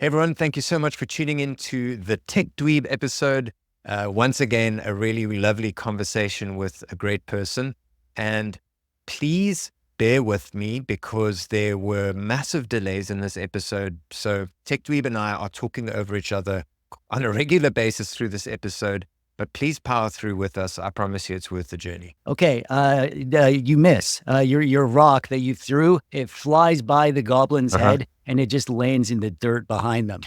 Hey everyone, thank you so much for tuning in to the TechDweeb episode. Once again, a really lovely conversation with a great person. And please bear with me because there were massive delays in this episode. So TechDweeb and I are talking over each other on a regular basis through this episode. But please power through with us. I promise you it's worth the journey. Okay, you miss. Your rock that you threw, it flies by the goblin's head and it just lands in the dirt behind them.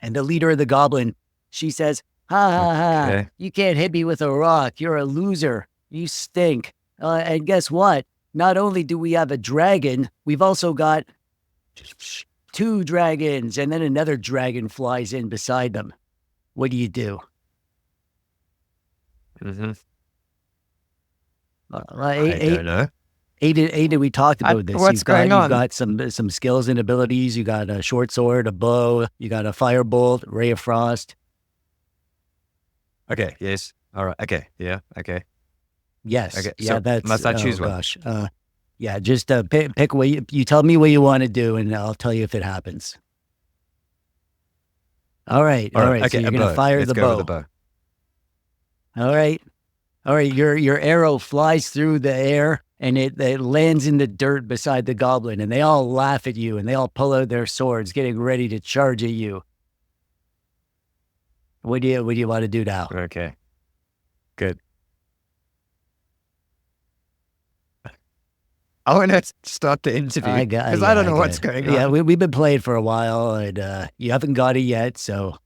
And the leader of the goblin, she says, ha ha ha, you can't hit me with a rock. You're a loser. You stink. And guess what? Not only do we have a dragon, we've also got 2 dragons. And then another dragon flies in beside them. What do you do? I don't know. Adin, we talked about this. What's going on? You've got some skills and abilities. You got a short sword, a bow. You got a firebolt, ray of frost. Okay. Yes. All right. Okay. Yeah. Okay. Yes. Okay. Yeah. So That's. must I choose one? Gosh. Yeah. Just pick what you tell me what you want to do, and I'll tell you if it happens. All right. Okay. So you're gonna fire Let's the go bow. with the bow. All right. Your arrow flies through the air and it lands in the dirt beside the goblin, and they all laugh at you and they all pull out their swords, getting ready to charge at you. What do you want to do now? Okay. Good. I want to start the interview because I don't know what's going on. Yeah, we've been playing for a while, and you haven't got it yet, so.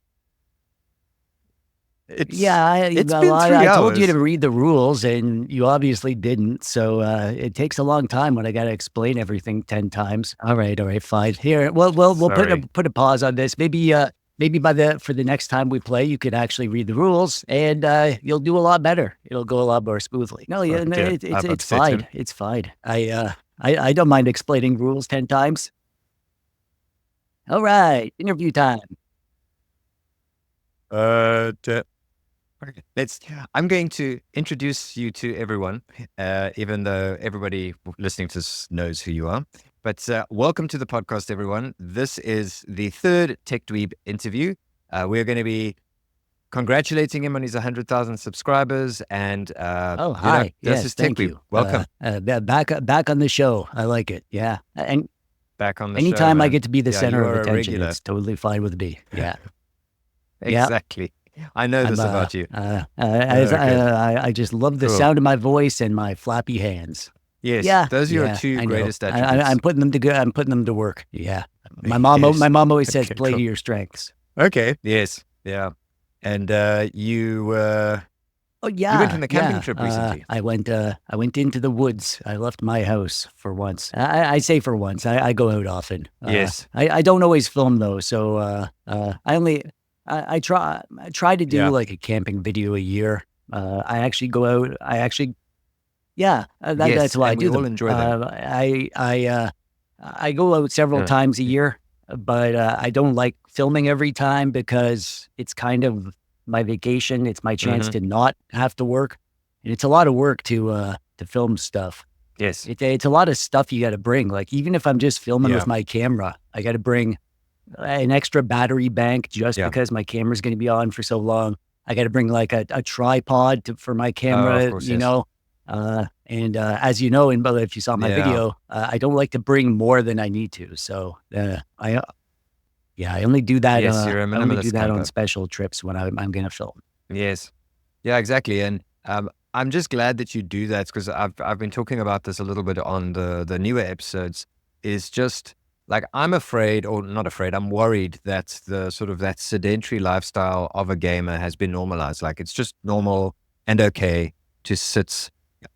It's been 3 hours. I told you to read the rules, and you obviously didn't. So it takes a long time when I got to explain everything 10 times. All right, fine. Here, we'll put a pause on this. Maybe for the next time we play, you could actually read the rules, and you'll do a lot better. It'll go a lot more smoothly. No, yeah, it's fine. It's fine. I don't mind explaining rules 10 times. All right, interview time. I'm going to introduce you to everyone, even though everybody listening to this knows who you are. But welcome to the podcast, everyone. This is the 3rd TechDweeb interview. We're going to be congratulating him on his 100,000 subscribers. And hi, this is TechDweeb. Welcome. Back on the show. I like it. Yeah, and back on the anytime show, I get to be the center of attention, regular. It's totally fine with me. Yeah. Exactly. I know this about you. I just love the sound of my voice and my flappy hands. Yes, those are your 2 greatest attributes. I'm putting them to work. Yeah, my mom always says, "Play to your strengths." Okay. Yes. Yeah. And you went on a camping trip recently. I went into the woods. I left my house for once. I say for once. I go out often. Yes. I don't always film though, so I try to do like a camping video a year. I actually go out. That's why I do them. All enjoy them. I go out several times a year, but I don't like filming every time because it's kind of my vacation. It's my chance to not have to work, and it's a lot of work to film stuff. Yes, it's a lot of stuff you got to bring. Like even if I'm just filming with my camera, I got to bring an extra battery bank just because my camera's going to be on for so long. I got to bring like a tripod for my camera, of course, and as you know, if you saw my video, I don't like to bring more than I need to. So I only do that. Yes, you're a minimalist I only do that camper. on special trips when I'm going to film. Yes. Yeah, exactly. And I'm just glad that you do that because I've been talking about this a little bit on the newer episodes. Is just like I'm afraid, or not afraid, I'm worried that the sort of that sedentary lifestyle of a gamer has been normalized. Like it's just normal and okay to sit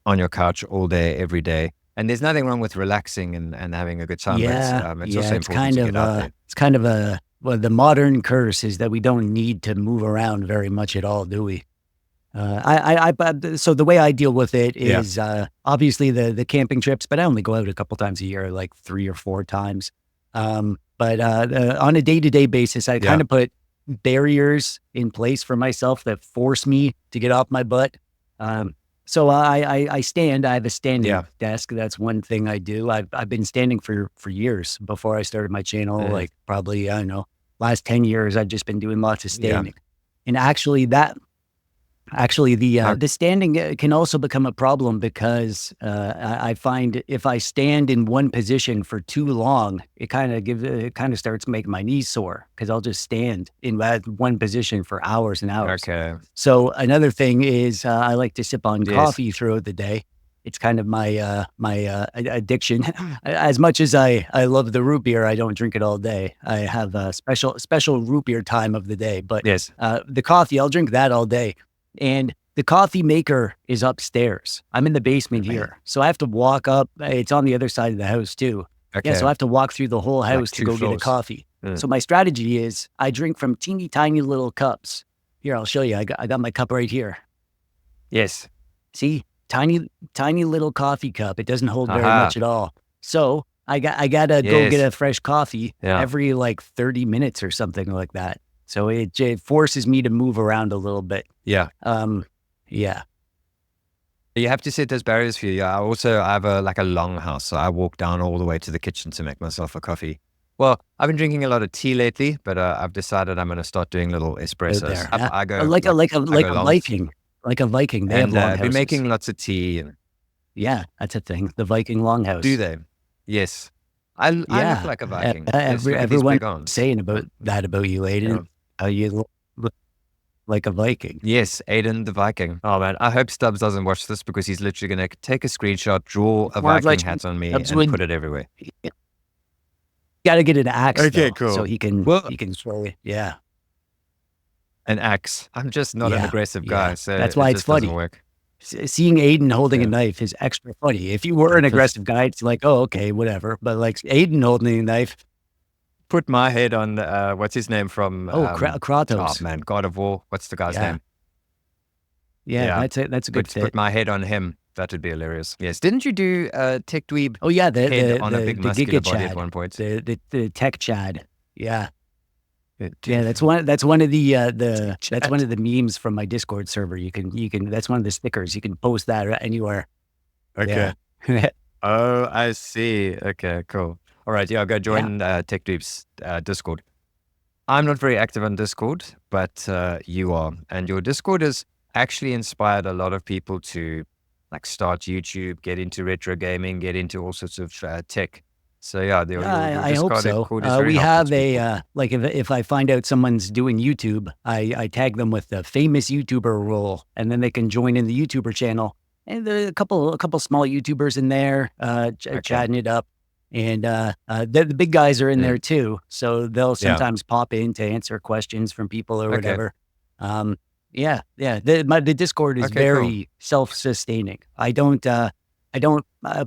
on your couch all day, every day. And there's nothing wrong with relaxing and having a good time. It's also important to get out there. It's kind of the modern curse is that we don't need to move around very much at all, do we? So the way I deal with it is obviously the camping trips, but I only go out a couple times a year, like 3 or 4 times. But on a day-to-day basis, I kind of put barriers in place for myself that force me to get off my butt. So I stand. I have a standing desk. That's one thing I do. I've been standing for years before I started my channel. Like probably I don't know last 10 years, I've just been doing lots of standing. And actually the standing can also become a problem because I find if I stand in one position for too long, it kind of starts making my knees sore because I'll just stand in that one position for hours and hours. Okay. So another thing is I like to sip on coffee throughout the day. It's kind of my addiction. As much as I love the root beer, I don't drink it all day. I have a special root beer time of the day. But the coffee, I'll drink that all day. And the coffee maker is upstairs. I'm in the basement here. So I have to walk up. It's on the other side of the house too. Okay. Yeah, so I have to walk through the whole house to go get a coffee. So my strategy is I drink from teeny tiny little cups. Here, I'll show you. I got my cup right here. Yes. See, tiny little coffee cup. It doesn't hold very much at all. So I gotta go get a fresh coffee every like 30 minutes or something like that. So it forces me to move around a little bit. Yeah. Yeah. You have to set those barriers for you. I have a long house, so I walk down all the way to the kitchen to make myself a coffee. Well, I've been drinking a lot of tea lately, but I've decided I'm going to start doing little espressos. I go like a Viking, like a Viking. They have long houses. I've been making lots of tea. And yeah, that's a thing. The Viking longhouse. Do they? Yes. I look like a Viking. Everyone's saying about you, Adin. How you look like a Viking. Yes, Adin the Viking. Oh man, I hope Stubbs doesn't watch this because he's literally going to take a screenshot, draw a Viking hat on me, and put it everywhere. Got to get an axe. Okay, though, cool. So he can slowly. Yeah. An axe. I'm just not an aggressive guy, so that's why it's funny. Work. Seeing Adin holding a knife is extra funny. If you were an aggressive guy, it's like, oh, okay, whatever. But like Adin holding a knife. Put my head on, what's his name from? Kratos. Oh man, God of War. What's the guy's name? Yeah, that's a good fit. Put my head on him. That would be hilarious. Yes. Didn't you do TechDweeb? Oh yeah, the a big muscular body at one point. The tech Chad. Yeah. Yeah, that's one of the memes from my Discord server. You can that's one of the stickers. You can post that anywhere. Okay. Yeah. Oh, I see. Okay, cool. All right, I'll go join TechDweeb's Discord. I'm not very active on Discord, but you are. And your Discord has actually inspired a lot of people to like start YouTube, get into retro gaming, get into all sorts of tech. So yeah, I hope so. We have if I find out someone's doing YouTube, I tag them with the famous YouTuber role, and then they can join in the YouTuber channel. And there are a couple small YouTubers in there chatting it up. And the big guys are in there too. So they'll sometimes pop in to answer questions from people or whatever. The Discord is very self-sustaining. I don't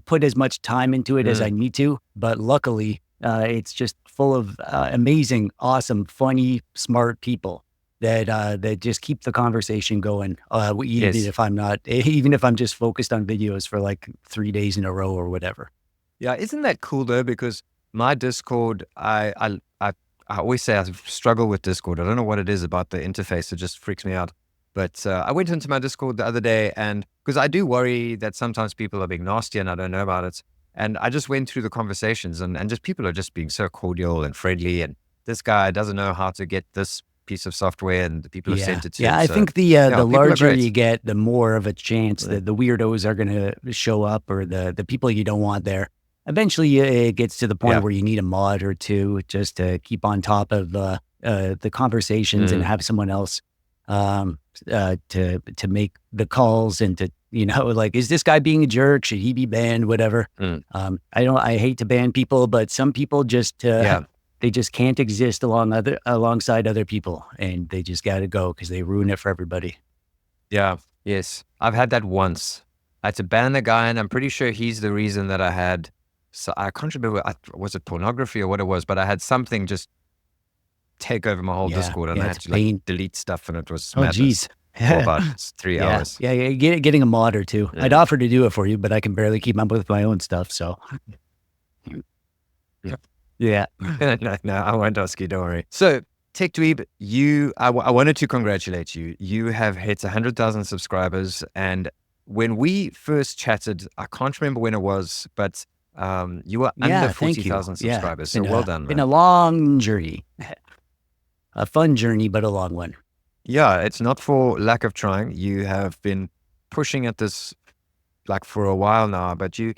put as much time into it as I need to, but luckily it's just full of amazing, awesome, funny, smart people that just keep the conversation going. Even if I'm just focused on videos for like 3 days in a row or whatever. Yeah, isn't that cool though? Because my Discord, I always say I struggle with Discord. I don't know what it is about the interface. It just freaks me out. But I went into my Discord the other day, and because I do worry that sometimes people are being nasty and I don't know about it. And I just went through the conversations, and just people are just being so cordial and friendly. And this guy doesn't know how to get this piece of software, and the people have sent it to him. I think the larger you get, the more of a chance that the weirdos are going to show up, or the people you don't want there. Eventually, it gets to the point where you need a mod or two just to keep on top of the conversations and have someone else to make the calls and to, like, is this guy being a jerk? Should he be banned? Whatever. I hate to ban people, but some people just they just can't exist alongside other people, and they just got to go because they ruin it for everybody. Yeah. Yes. I've had that once. I had to ban a guy, and I'm pretty sure he's the reason that I had. So I can't remember, was it pornography or what it was, but I had something just take over my whole Discord, and I had to delete stuff, and it was madness. Geez. For about 3 hours. Yeah, getting a mod or two. I'd offer to do it for you, but I can barely keep up with my own stuff, so. Yeah. No, I won't ask you, don't worry. So, TechDweeb, I wanted to congratulate you. You have hit 100,000 subscribers, and when we first chatted, I can't remember when it was, but you were under 40,000 subscribers, so well done. Been a long journey. a fun journey, but a long one. Yeah, it's not for lack of trying. You have been pushing at this like for a while now, but you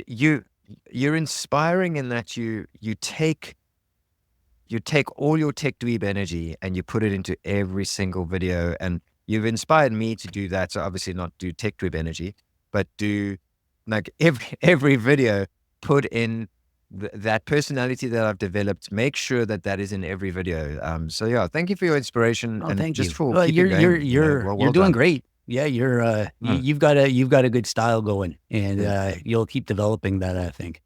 you're inspiring in that you take all your TechDweeb energy and you put it into every single video, and you've inspired me to do that. So obviously not do TechDweeb energy, but do like every video, put in that personality that I've developed, make sure that that is in every video. So yeah, thank you for your inspiration Oh, and thank just you. for Well, keeping going. you're Well doing done. great. Yeah, Mm. you've got a good style going, and Mm. you'll keep developing that, I think.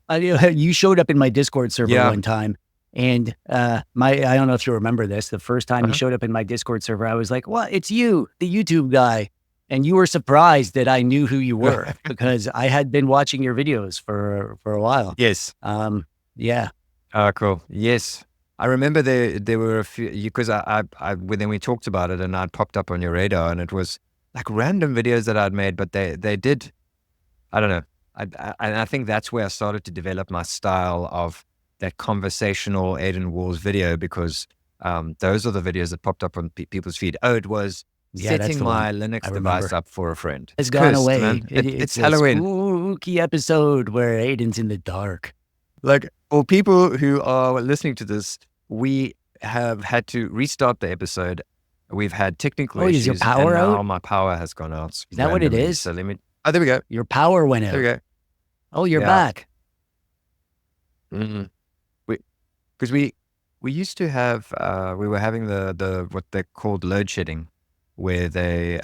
You showed up in my Discord server Yeah. one time, and I don't know if you remember this. The first time you Uh-huh. showed up in my Discord server, I was like, "Well, it's you, the YouTube guy," and you were surprised that I knew who you were because I had been watching your videos for a while. Yes. Yeah. Cool. Yes. I remember there were a few, because when then we talked about it and I'd popped up on your radar, and it was like random videos that I'd made, but they did, I don't know. And I think that's where I started to develop my style of that conversational Adin Walls video, because those are the videos that popped up on people's feed. Oh, it was Yeah, that's setting the one. my I Linux device remember. up for a friend. Has It's gone cursed, away. man. It's It's a Halloween. spooky episode where Aiden's in the dark. Like, for people who are listening to this, we have had to restart the episode. We've had technical Oh, is your issues, and power now out? my power has gone out Is that what it randomly. is? So let me. Oh, there we go. Your power went There we out. go. Oh, you're Yeah. back. Mm. Because we used to have we were having the what they called load shedding, where they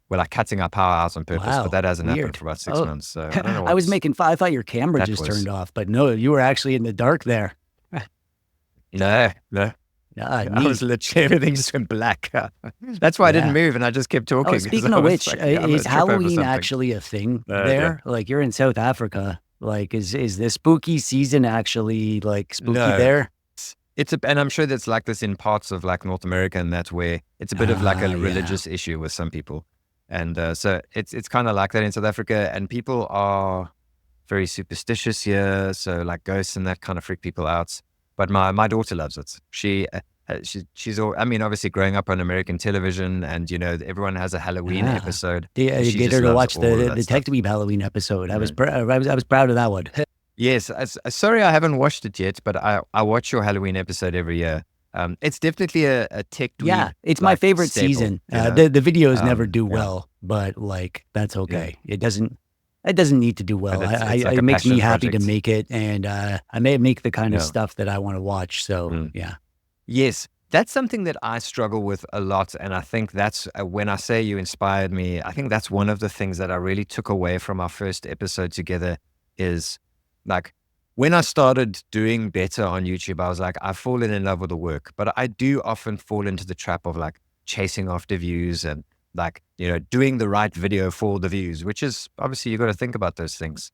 were like cutting our power out on purpose, but Wow. that hasn't happened Weird. for about 6 Oh, months. So I don't know I was what's making fun. I thought your camera that just was. turned off, but no, you were actually in the dark there. No. I was Neat. literally, everything just went black. That's why I didn't Yeah. move, and I just kept Oh, talking, 'cause speaking I of was which, like, "Yeah, I'm gonna is trip over Halloween something." actually a thing Yeah. there? Like you're in South Africa. Like, is the spooky season actually like spooky No. there? And I'm sure that's like this in parts of like North America, and that's where it's a bit of like a Yeah. religious issue with some people. And so it's kind of like that in South Africa, and people are very superstitious here. So like ghosts and that kind of freak people out. But my daughter loves it. She's all, I mean, obviously growing up on American television, and everyone has a Halloween Ah. episode. You She get just her to loves watch all of the that the stuff. TechDweeb Halloween episode. Mm. I was proud of that one. Yes, sorry I haven't watched it yet, but I watch your Halloween episode every year. It's definitely a tech Yeah, dweeb it's my like favorite staple, season. you know? The videos never do Yeah, well, but like that's yeah. okay. It doesn't need to do But well. it's like It a makes me passion happy to project. make it, and I may make the kind of Yeah. stuff that I want to watch. So Mm. yeah. Yes, that's something that I struggle with a lot, and I think that's when I say you inspired me, I think that's one of the things that I really took away from our first episode together is, like, when I started doing better on YouTube, I was like, I've fallen in love with the work, but I do often fall into the trap of like chasing after views and like, doing the right video for the views, which is obviously you got to think about those things.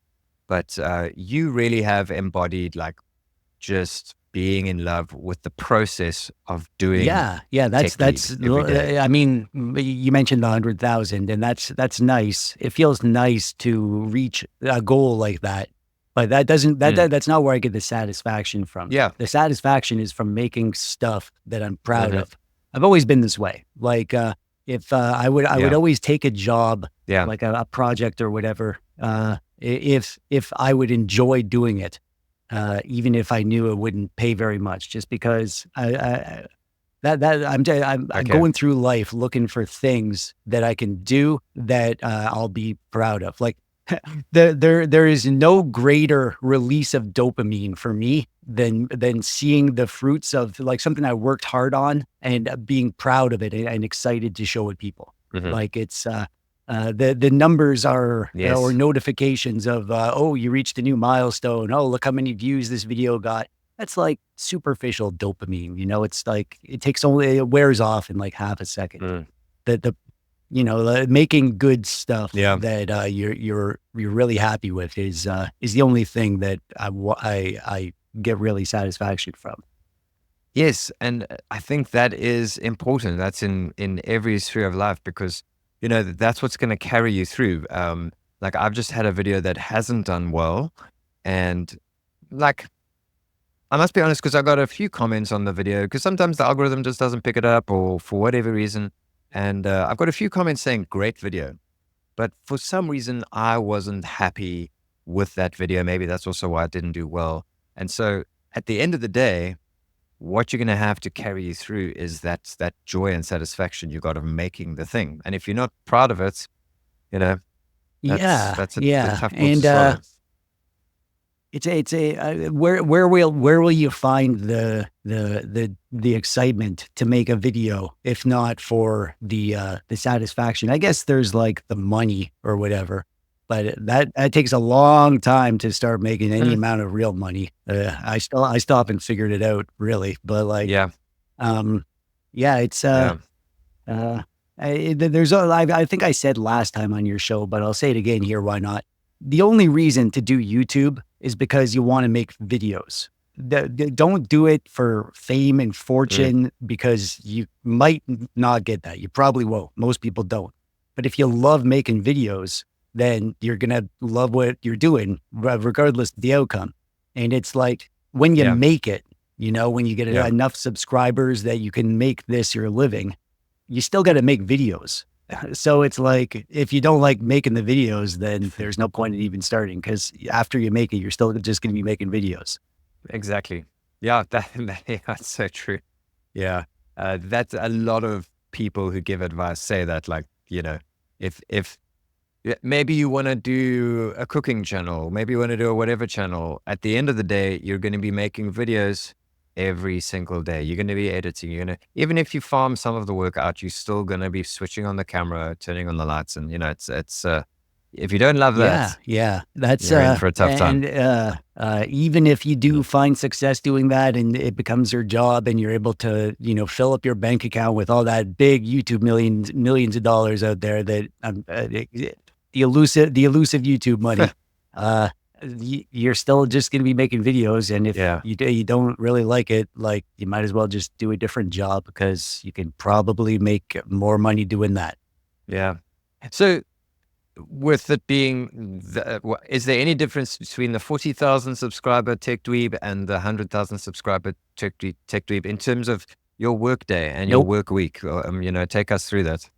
But you really have embodied like just being in love with the process of doing Yeah. TechDweeb every day. I mean, you mentioned the 100,000, and that's nice. It feels nice to reach a goal like that, but that doesn't Mm. that's not where I get the satisfaction from. Yeah. The satisfaction is from making stuff that I'm proud Mhm. of. I've always been this way. Like, if I would Yeah. always take a job, Yeah. like a project or whatever, if I would enjoy doing it, even if I knew it wouldn't pay very much, just because I'm Okay. going through life looking for things that I can do that I'll be proud of. Like there is no greater release of dopamine for me than seeing the fruits of like something I worked hard on and being proud of it and excited to show it people. Mhm. Like it's the numbers are or Yes. notifications of oh, you reached a new milestone. Oh, look how many views this video got. That's like superficial dopamine. It's like it wears off in like half a second. Mm. The making good stuff Yeah. that you're really happy with is the only thing that I get really satisfaction from. Yes, and I think that is important. That's in every sphere of life, because that's what's going to carry you through. Like, I've just had a video that hasn't done well, and like I must be honest because I got a few comments on the video because sometimes the algorithm just doesn't pick it up or for whatever reason. And I've got a few comments saying great video, but for some reason I wasn't happy with that video. Maybe that's also why it didn't do well. And so at the end of the day, what you're going to have to carry you through is that joy and satisfaction you got of making the thing. And if you're not proud of it, you know, Yeah, that's a yeah, tough pill to and swallow. where will you find the excitement to make a video if not for the satisfaction? I guess there's like the money or whatever, but that takes a long time to start making any Mm, amount of real money. I still haven't figured it out really, but like, yeah, um, yeah, it's yeah. uh, I think I said last time on your show, but I'll say it again here. Why not? The only reason to do YouTube is because you want to make videos. Don't do it for fame and Mm, fortune because you might not get that. You probably won't. Most people don't. But if you love making videos, then you're going to love what you're doing, regardless of the outcome. And it's like when you yeah, make it, when you get yeah. enough subscribers that you can make this your living, you still got to make videos. So it's like, if you don't like making the videos, then there's no point in even starting because after you make it, you're still just going to be making videos. Exactly. Yeah, yeah, that's so true. Yeah. That's a lot of people who give advice say that, like, if maybe you want to do a cooking channel, maybe you want to do a whatever channel, at the end of the day, you're going to be making videos every single day. You're going to be editing. Even if you farm some of the work out, you're still going to be switching on the camera, turning on the lights. And, if you don't love Yeah, that, yeah. That's you're in for a tough time. and even if you do find success doing that and it becomes your job and you're able to, fill up your bank account with all that big YouTube millions of dollars out there that the elusive YouTube money, uh you're still just going to be making videos, and if Yeah. you don't really like it, like, you might as well just do a different job because you can probably make more money doing that. Yeah. So with it being, is there any difference between the 40,000 subscriber TechDweeb and the 100,000 subscriber TechDweeb in terms of your work day and your Nope. work week? Take us through that.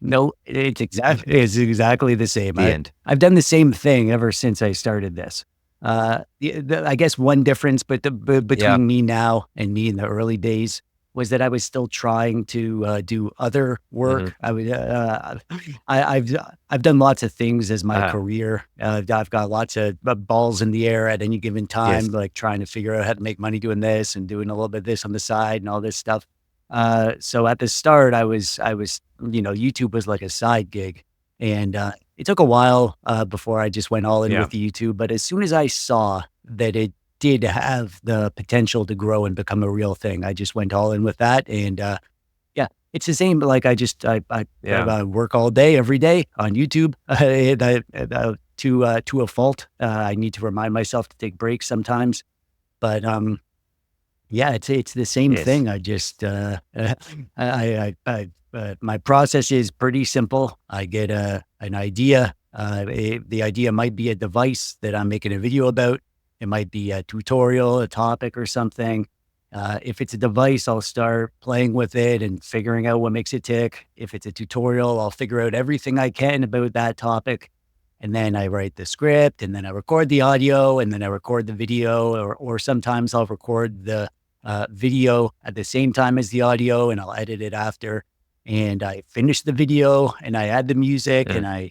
No, it's exactly the same. The I end. I've done the same thing ever since I started this. I guess one difference, Yeah. between me now and me in the early days was that I was still trying to do other Hmm. work. I've done lots of things as my Uh-huh. career. I've got lots of balls in the air at any given time, Yes. like trying to figure out how to make money doing this and doing a little bit of this on the side and all this stuff. So at the start, I was YouTube was like a side gig, and it took a while before I just went all in Yeah. with YouTube. But as soon as I saw that it did have the potential to grow and become a real thing, I just went all in with that. And yeah, it's the same. Like, Yeah. I work all day, every day on YouTube, to a fault. I need to remind myself to take breaks sometimes, but yeah, it's the same Yes. thing. I just, my process is pretty simple. I get an idea. The idea might be a device that I'm making a video about. It might be a tutorial, a topic, or something. If it's a device, I'll start playing with it and figuring out what makes it tick. If it's a tutorial, I'll figure out everything I can about that topic. And then I write the script, and then I record the audio, and then I record the video, or sometimes I'll record the video at the same time as the audio, and I'll edit it after. And I finish the video, and I add the music, Mm, and I,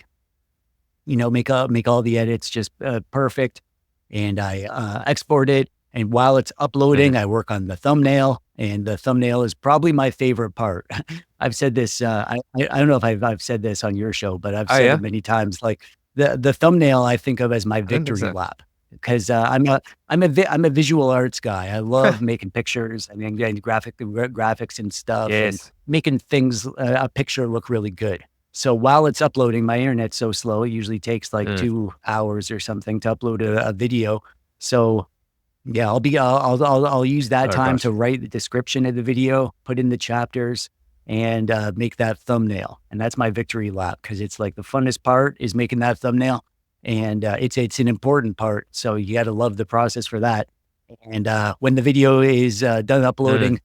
make all the edits just perfect. And I export it. And while it's mhm. uploading, I work on the thumbnail, and the thumbnail is probably my favorite part. I've said this. I don't know if I've said this on your show, but I've Oh, said yeah? it many times. Like, the thumbnail, I think of as my I don't think victory so. lap because I'm a visual arts guy. I love making pictures and graphics and stuff, and Yes. making things a picture look really good. So while it's uploading, my internet's so slow. It usually takes like Mm. 2 hours or something to upload a video. So yeah, I'll use that Oh, time gosh. to write the description of the video, put in the chapters, and make that thumbnail. And that's my victory lap because it's like the funnest part is making that thumbnail, and it's an important part. So you got to love the process for that. And when the video is done uploading,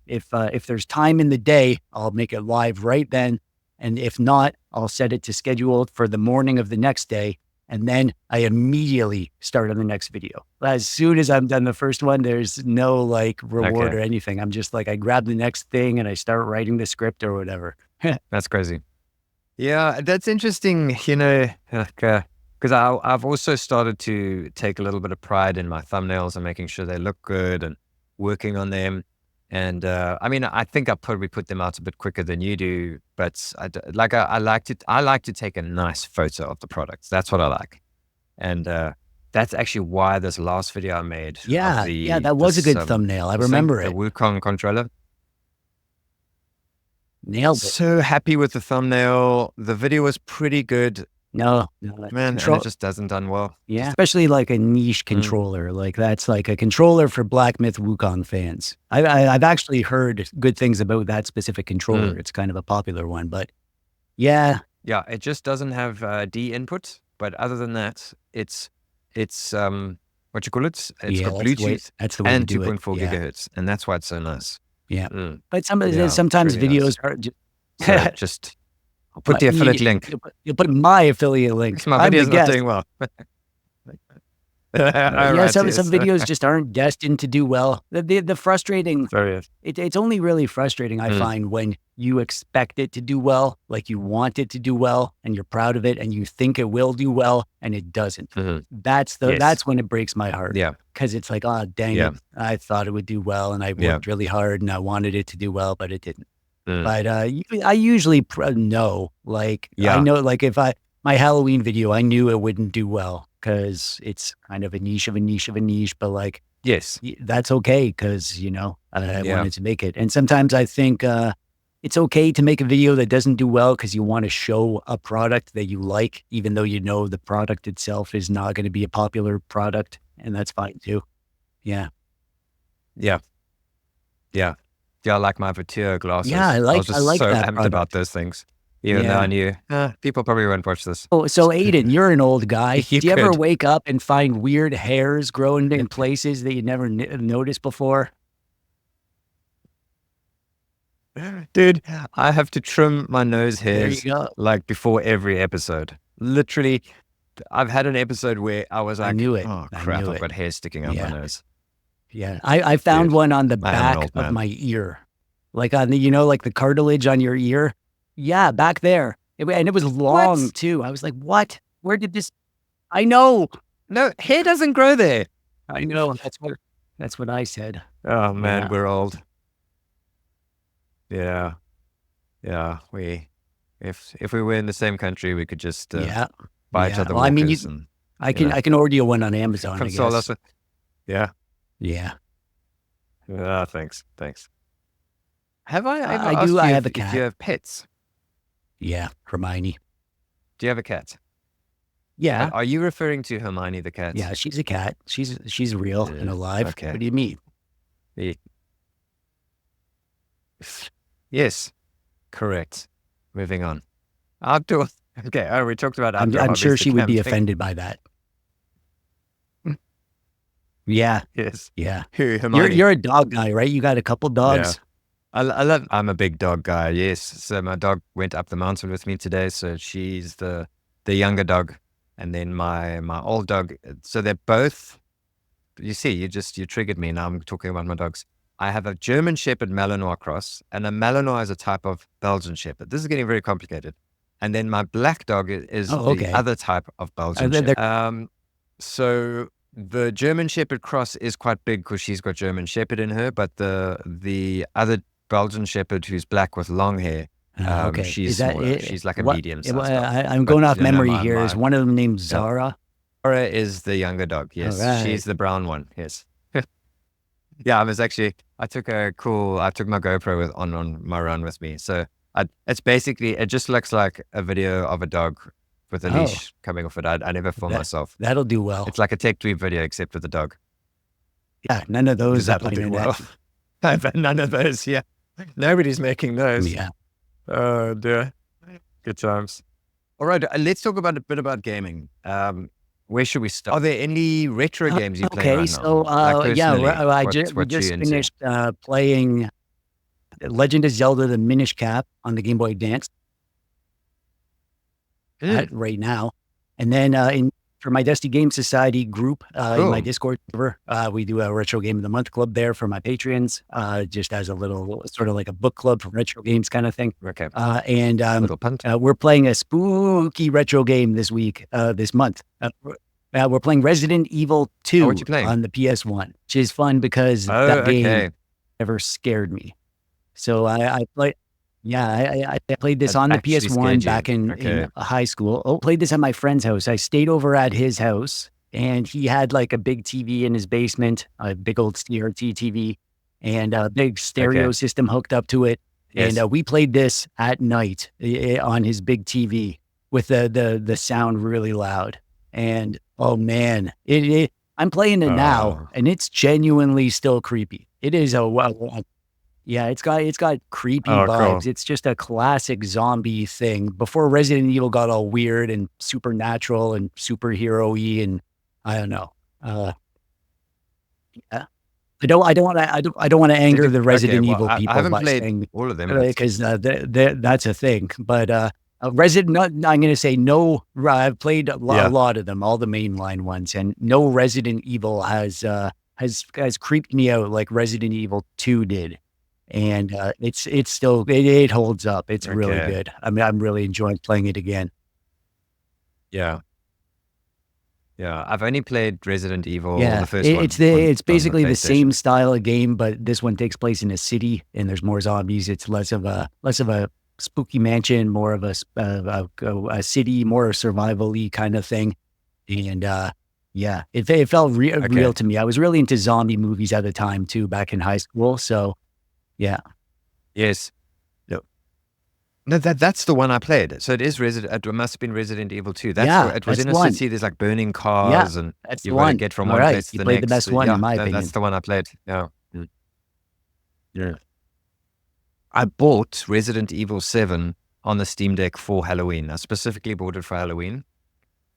if there's time in the day, I'll make it live right then. And if not, I'll set it to schedule for the morning of the next day. And then I immediately start on the next video. As soon as I'm done the first one, there's no like reward or anything. I'm just like, I grab the next thing and I start writing the script or whatever. That's crazy. Yeah, that's interesting, because I've also started to take a little bit of pride in my thumbnails and making sure they look good and working on them. And I mean, I think I probably put them out a bit quicker than you do, but I like to take a nice photo of the products. That's what I like. And that's actually why this last video I made. Yeah, that was a good thumbnail. I remember it. The Wukong controller. Nailed it. So happy with the thumbnail. The video was pretty good. No, man, and it just doesn't done well. Yeah, especially like a niche controller. Like that's like a controller for Black Myth Wukong fans. I've actually heard good things about that specific controller. It's kind of a popular one, but yeah. Yeah, it just doesn't have D input. But other than that, it's what you call it? It's got Bluetooth and 2.4 gigahertz, and that's why it's so nice. Yeah, but sometimes really videos are just I'll put the affiliate link. You'll put my affiliate link. My video's not doing well. Some videos just aren't destined to do well. The frustrating, it's only really frustrating, I find, when you expect it to do well, like you want it to do well, and you're proud of it, and you think it will do well, and it doesn't. That's when it breaks my heart. Yeah, because it's like, oh dang it, I thought it would do well, and I worked really hard, and I wanted it to do well, but it didn't. But I usually know, like, I know, like if my Halloween video, I knew it wouldn't do well because it's kind of a niche of a niche of a niche, but like, that's okay because, I wanted to make it. And sometimes I think it's okay to make a video that doesn't do well because you want to show a product that you like, even though you know the product itself is not going to be a popular product, and that's fine too. Yeah. Yeah, I like my Vertuo glasses. Yeah, I like so that amped about those things. Even though I knew people probably won't watch this. Oh, so Adin, you're an old guy. Do you ever wake up and find weird hairs growing in places that you never noticed before? Dude, I have to trim my nose hairs like before every episode. Literally, I've had an episode where I was like, oh crap, I've got hair sticking out my nose. Yeah, I found one on the back of my ear. Like on the, like the cartilage on your ear. Yeah, back there. And it was long too. I was like, what? Where did this? I know. No, hair doesn't grow there. I know. That's what I said. Oh man, we're old. Yeah. If we were in the same country, we could just buy each other walkers. I can order you one on Amazon, I guess. Yeah. Thanks. Have I ever asked you I have a cat. if you have pets? Yeah, Hermione. Do you have a cat? Yeah. Are you referring to Hermione the cat? Yeah, she's a cat. She's real and alive. Okay. What do you mean? Yes, correct. Moving on. Outdoor. Okay, we talked about outdoor. I'm sure she would be offended by that. Yeah. Yes. Yeah. Hermione. You're a dog guy, right? You got a couple dogs. Yeah. I'm a big dog guy. Yes. So my dog went up the mountain with me today. So she's the younger dog, and then my old dog. So they're both. You see, you triggered me. Now I'm talking about my dogs. I have a German Shepherd Malinois cross, and a Malinois is a type of Belgian Shepherd. This is getting very complicated. And then my black dog is the other type of Belgian Shepherd. So the German Shepherd cross is quite big because she's got German Shepherd in her, but the other Belgian Shepherd who's black with long hair, she's smaller. She's like a medium size. I'm going off memory here. Is one of them named Zara? Zara is the younger dog. Yes, she's the brown one. Yes. Yeah, I took my GoPro on my run with me. So it's basically, it just looks like a video of a dog with a leash coming off it. I never film myself. That'll do well. It's like a TechDweeb video except with a dog. Yeah, none of those. That'll do well. None of those. Yeah, nobody's making those. Yeah. Oh dear. Good times. All right, let's talk a bit about gaming. where should we start? Are there any retro games you play Okay, right so now? Like yeah, personally, we what you just into? finished playing Legend of Zelda: The Minish Cap on the Game Boy Advance right now, and then for my Dusty Game Society group in my Cool. Discord server, we do a Retro Game of the Month club there for my patrons, just as a little sort of like a book club for retro games kind of thing. Okay. And Little punt. we're playing a spooky retro game this month. We're playing Resident Evil 2 what you playing? on the PS1, which is fun because Oh, that game okay. never scared me. So I played, I played this That on the actually PS1 scared you. back in Okay. high school. Oh, played this at my friend's house. I stayed over at his house, and he had like a big TV in his basement, a big old CRT TV, and a big stereo system hooked up to it. Yes. And we played this at night on his big TV with the sound really loud. And oh man, I'm playing it now, and it's genuinely still creepy. It is yeah, it's got creepy vibes. Cool. It's just a classic zombie thing before Resident Evil got all weird and supernatural and superhero-y, and I don't know. Yeah. I don't want to anger the Resident Evil people. I haven't by played saying, all of them because that's a thing. But Resident, I'm going to say no. I've played a lot of them, all the mainline ones, and no Resident Evil has creeped me out like Resident Evil 2 did. And it's still it holds up. It's really good. I mean, I'm really enjoying playing it again. Yeah. I've only played Resident Evil, the first one. It's basically the same style of game, but this one takes place in a city and there's more zombies. It's less of a spooky mansion, more of a city, more survival-y kind of thing. And it felt real to me. I was really into zombie movies at the time too, back in high school. So yeah. Yes. No, that's the one I played. So it is it must have been Resident Evil 2. It was in a city. There's like burning cars, and you've got to get from one place to the next. You played the best one, in my opinion. That's the one I played. Yeah. I bought Resident Evil 7 on the Steam Deck for Halloween. I specifically bought it for Halloween,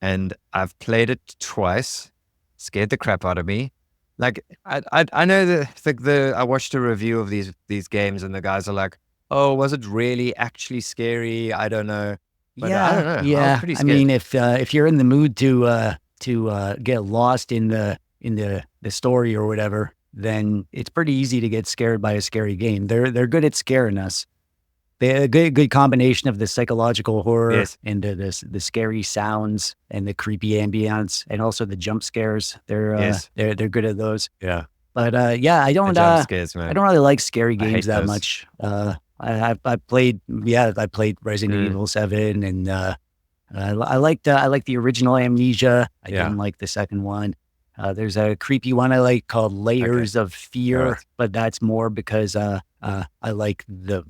and I've played it twice. Scared the crap out of me. Like I know I watched a review of these games, and the guys are like, "Oh, was it really actually scary? I don't know." But I don't know. I was pretty scared. I mean, if you're in the mood to get lost in the story or whatever, then it's pretty easy to get scared by a scary game. They're good at scaring us. They have a good combination of the psychological horror and the scary sounds and the creepy ambience, and also the jump scares. They're good at those. Yeah. But I don't jump scares, man. I don't really like scary games that much. I played Resident Evil 7, and I liked the original Amnesia. I didn't like the second one. There's a creepy one I like called Layers of Fear, but that's more because I like the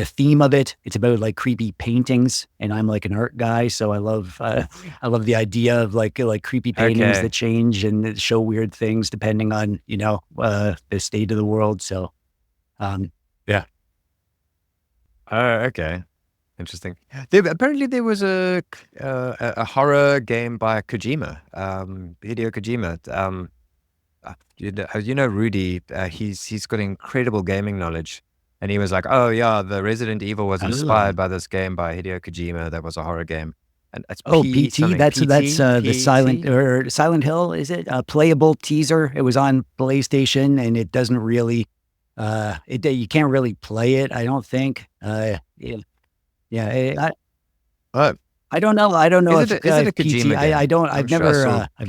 theme of it. It's about like creepy paintings, and I'm like an art guy, so I love the idea of like creepy paintings that change and show weird things depending on the state of the world. So yeah. Oh, okay. Interesting. Apparently there was a horror game by Kojima, Hideo Kojima. Rudy, he's got incredible gaming knowledge. And he was like, "Oh yeah, the Resident Evil was inspired by this game by Hideo Kojima. That was a horror game." And it's PT. That's the Silent Hill. Is it a playable teaser? It was on PlayStation, and it doesn't really. You can't really play it. I don't think. I don't know. I don't know if it a Kojima game? I've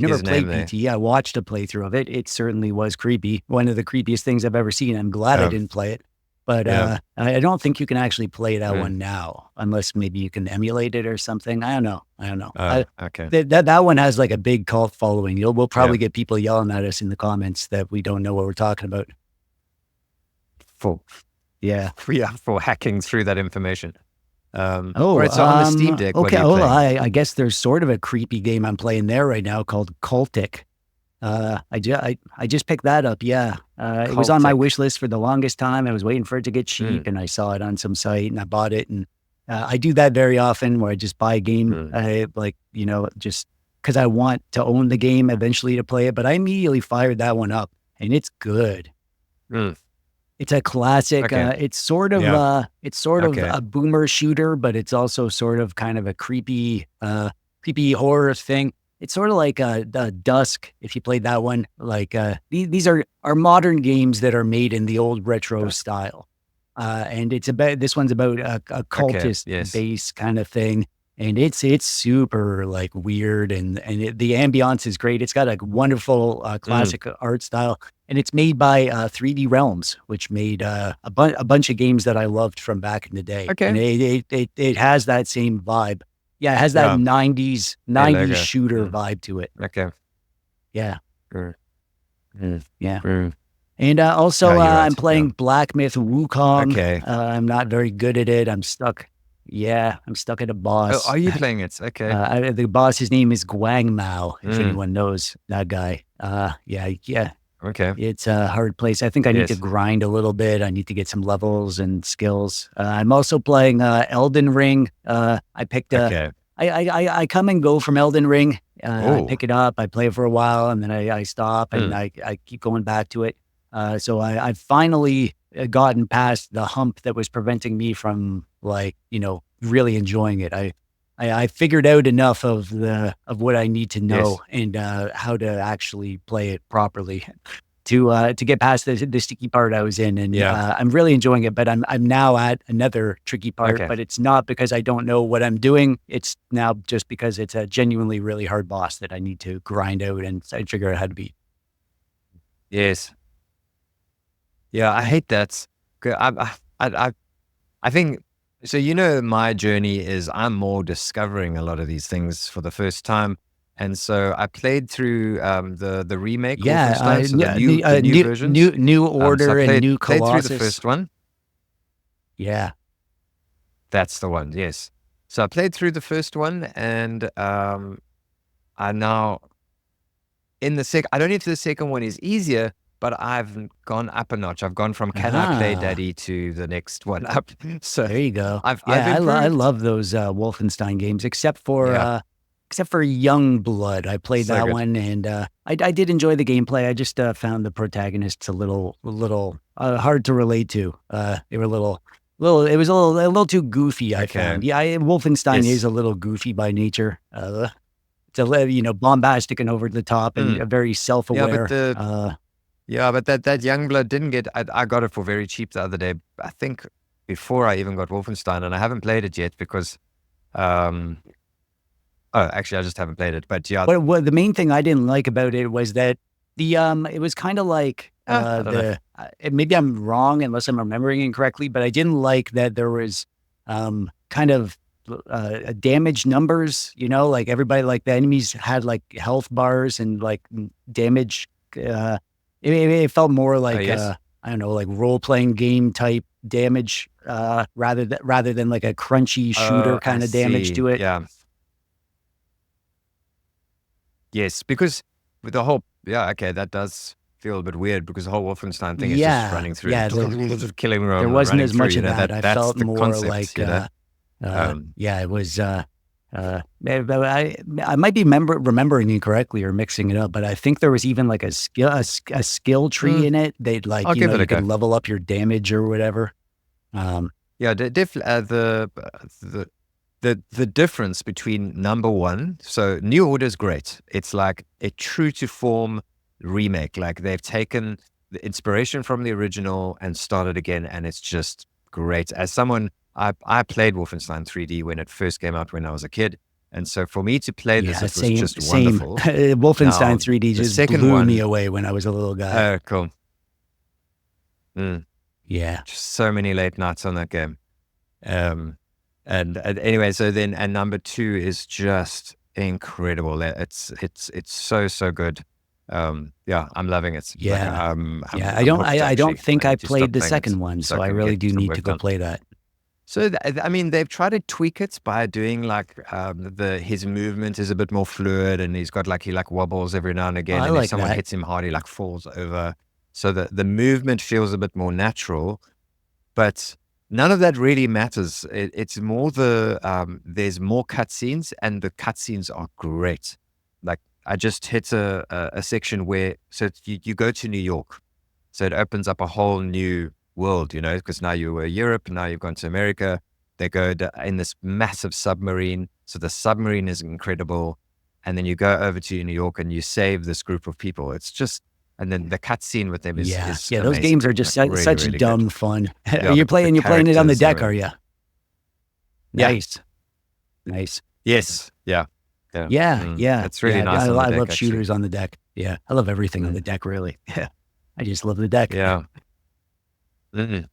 never played PT. I watched a playthrough of it. It certainly was creepy. One of the creepiest things I've ever seen. I'm glad I didn't play it. But I don't think you can actually play that one now, unless maybe you can emulate it or something. I don't know. Okay. That one has like a big cult following. We'll probably get people yelling at us in the comments that we don't know what we're talking about. For hacking through that information. Right, so on the Steam Deck. Okay. I guess there's sort of a creepy game I'm playing there right now called Cultic. I just picked that up. Yeah. It was on my wish list for the longest time. I was waiting for it to get cheap, and I saw it on some site, and I bought it. And I do that very often, where I just buy a game, just because I want to own the game eventually to play it. But I immediately fired that one up, and it's good. Mm. It's a classic. Okay. It's sort of Yeah. Okay. a boomer shooter, but it's also sort of kind of a creepy horror thing. It's sort of like the Dusk, if you played that one. Like these are modern games that are made in the old retro Dusk. style, and this one's about a Okay. cultist Yes. base kind of thing, and it's super like weird, and the ambiance is great. It's got a wonderful classic art style, and it's made by 3D Realms, which made a bunch of games that I loved from back in the day, and Okay. it has that same vibe. Yeah, it has that Yeah. 90s Hey, 90s logo. shooter vibe to it. Okay. Yeah, Mm. Mm. yeah. Mm. And also, Yeah, you're I'm right. Yeah. playing Black Myth Wukong. Okay. I'm not very good at it. I'm stuck. Yeah, I'm stuck at a Oh, boss. are you playing it? Okay. The boss, his name is Guang Mao, if Mm. anyone knows that guy. Yeah, Okay. it's a hard place. I think I need to Yes. grind a little bit. I need to get some levels and skills. I'm also playing Elden Ring. I picked Okay. I come and go from Elden Ring. I Oh. pick it up, I play it for a while, and then I stop, and Mm. I keep going back to it. So I've finally gotten past the hump that was preventing me from like, really enjoying it. I figured out enough of what I need to know Yes. and how to actually play it properly to get past the sticky part I was in, and Yeah. I'm really enjoying it. But I'm now at another tricky part, Okay. but it's not because I don't know what I'm doing. It's now just because it's a genuinely really hard boss that I need to grind out and figure out how to beat. Yes. Yeah. I hate that. I think so. My journey is I'm more discovering a lot of these things for the first time, and so I played through the remake Yeah, Wolfenstein, so the new versions. new So I order and new played through the Colossus. first one. Yeah, That's the one. Yes. So I played through the first one, and I now in the I don't know if the second one is easier, but I've gone up a notch. I've gone from can I play ah, daddy to the next one up. So there you go. I've Yeah, I improved. love those Wolfenstein games, Yeah. except for Young Blood. I played So that good. one, and I did enjoy the gameplay. I just found the protagonists a little hard to relate to. They were it was a little too goofy. I Okay. found. Yeah, Wolfenstein is Yes. a little goofy by nature. It's bombastic and over the top and Mm. very Yeah, but self-aware. that Youngblood didn't get. I got it for very cheap the other day. I think before I even got Wolfenstein, and I haven't played it yet because. Um, oh, actually, I just haven't played it. But yeah, What the main thing I didn't like about it was that it was kind of like I don't know. maybe I'm wrong unless I'm remembering incorrectly, but I didn't like that there was kind of damage numbers. Like everybody, like the enemies had like health bars and like damage. It felt more Oh like yes. I don't know, like role playing game type damage rather than like a crunchy shooter Oh, I kind of damage see. to it. Yeah. Yes, because with the whole okay, that does feel a bit weird because the whole Wolfenstein thing is just Yeah, running through yeah. and killing There them, wasn't running as through. much of that. I That's felt the more concept. like, Um, yeah, it was, but I might be remembering incorrectly or mixing it up, but I think there was even like a skill tree mm, in it. They'd like, I'll give it a you could go. level up your damage or whatever. Um, Yeah, the difference between number one, so New Order is great. It's like a true to form remake. Like they've taken the inspiration from the original and started again, and it's just great. As someone, I played Wolfenstein 3D when it first came out when I was a kid, and so for me to play this, yeah, it was just same. wonderful. Wolfenstein Now 3D the just second blew me one, away when I was a little guy. oh cool, mm, Yeah. just so many late nights on that game. Um, and anyway, so then and number two is just incredible. It's so good. Yeah, I'm loving it. Like Yeah. Yeah. I'm hooked I don't actually. think I I need to stop played the playing it second one, so so I I can really get do some need to work go done. play that. So I mean, they've tried to tweak it by doing like the his movement is a bit more fluid, and he's got like he like wobbles every now and Oh, again, I and if like someone that. hits him hard, he like falls over. So the movement feels a bit more natural. But none of that really matters. It's more there's more cutscenes, and the cutscenes are great. like I just hit a section where, so you go to New York. So it opens up a whole new world, you know, because now you were Europe, now you've gone to America. They go in this massive submarine. So the submarine is incredible. And then you go over to New York and you save this group of people. It's just, and then the cutscene with them is Yeah. Those amazing. games are just Like, really, such really dumb good. fun. Yeah, You're playing it on the characters deck, are you? Yeah. Nice. Nice. Yes. Yeah. Yeah. Yeah. It's really nice on the I deck, love actually. shooters on the deck. Yeah. I love everything on the deck, really. Yeah. I just love the deck. Yeah. Mm.